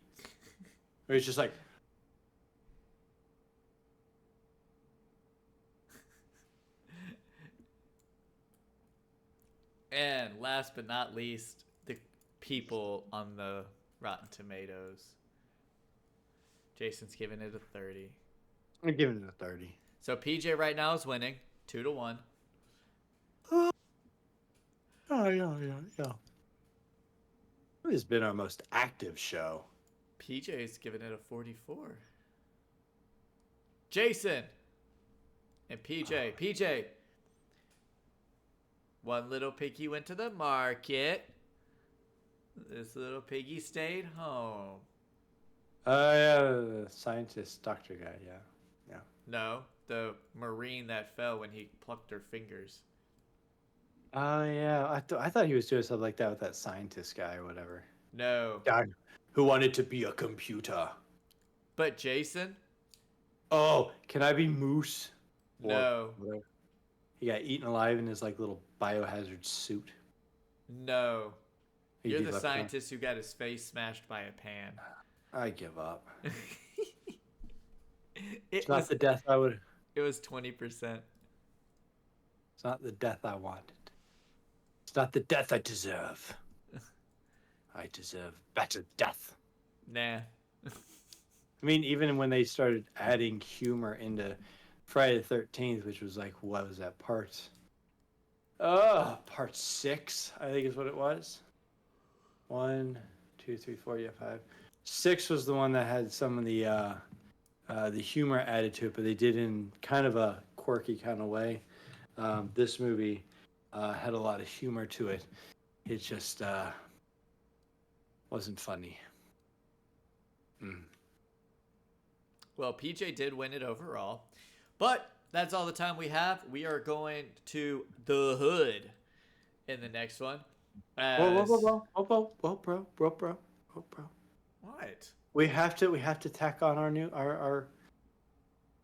Where it's just like And last but not least, the people on the Rotten Tomatoes. Jason's giving it a 30. I'm giving it a 30. So PJ right now is winning 2-1. Oh yeah. It has been our most active show. PJ's giving it a 44. Jason and PJ. One little piggy went to the market. This little piggy stayed home. Yeah, the scientist, doctor guy, yeah. No, the Marine that fell when he plucked her fingers. Oh yeah, I thought he was doing something like that with that scientist guy or whatever. No. Guy who wanted to be a computer. But Jason? Oh, can I be Moose? Or No. whatever. He got eaten alive in his like little biohazard suit. No. He'd You're be the Leprechaun. scientist who got his face smashed by a pan. I give up. It It's not was, the death I would. it was 20%. It's not the death I wanted. It's not the death I deserve. I deserve better death. Nah. I mean, even when they started adding humor into Friday the 13th, which was like, what was that part? Part 6, I think is what it was. 1, 2, 3, 4, yeah, 5. 6 was the one that had some of the humor added to it, but they did in kind of a quirky kind of way. This movie had a lot of humor to it. It just wasn't funny. Well, PJ did win it overall. But that's all the time we have. We are going to the hood in the next one. Whoa, bro. What? We have to tack on our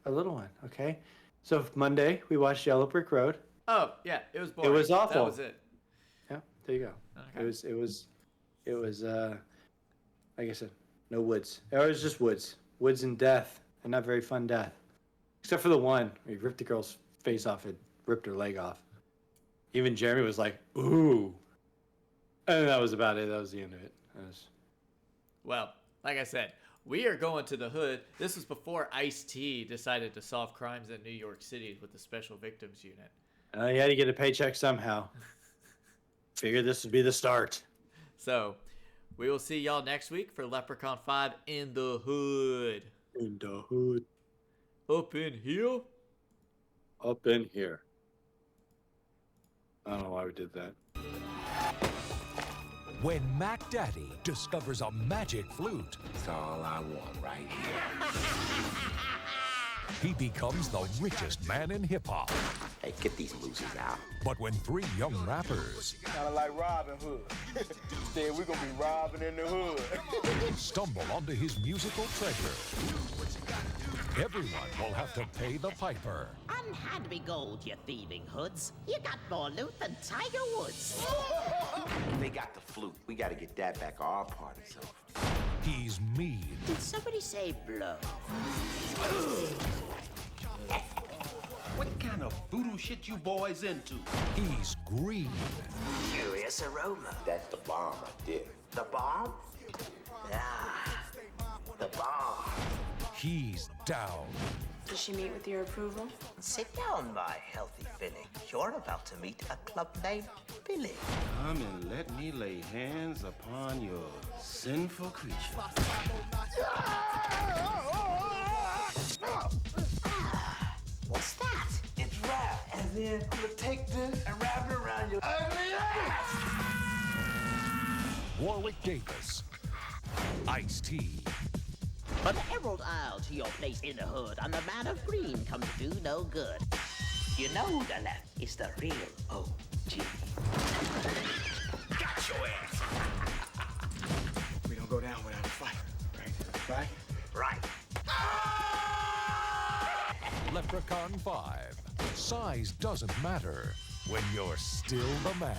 little one, okay? So Monday we watched Yellow Brick Road. Oh, yeah, it was boring. It was awful. That was it. Yeah, there you go. Okay. It was like I said, no woods. It was just woods and death and not very fun death. Except for the one where he ripped the girl's face off and ripped her leg off. Even Jeremy was like, ooh. And that was about it. That was the end of it. Well, like I said, we are going to the hood. This was before Ice-T decided to solve crimes in New York City with the Special Victims Unit. He had to get a paycheck somehow. Figured this would be the start. So, we will see y'all next week for Leprechaun 5 in the hood. In the hood. Up in here? Up in here. I don't know why we did that. When Mac Daddy discovers a magic flute, That's all I want right here. he becomes the richest man in hip-hop. Hey, get these losers out. But when three young rappers Kind of like Robin Hood. Instead, we're going to be robbing in the hood. stumble onto his musical treasure, everyone will have to pay the piper. Unhand me gold, you thieving hoods. You got more loot than Tiger Woods. They got the flute. We got to get that back. Our party's over. He's mean, Did somebody say blow? What kind of voodoo shit you boys into? he's green, Curious aroma. That's the bomb right there. The bomb? Ah, the bomb. he's down, Does she meet with your approval? Sit down, my healthy Finnick. You're about to meet a club named Billy. Come and let me lay hands upon your sinful creature. What's that? It's rap. And then I'm gonna take this and wrap it around your ugly ass. Warwick Davis, Ice-T, But the Emerald Isle to your place in the hood on the man of green come to do no good. You know the left is the real OG. Got your ass. We don't go down without a fight, right? Right? Right. Leprechaun 5. Size doesn't matter when you're still the man.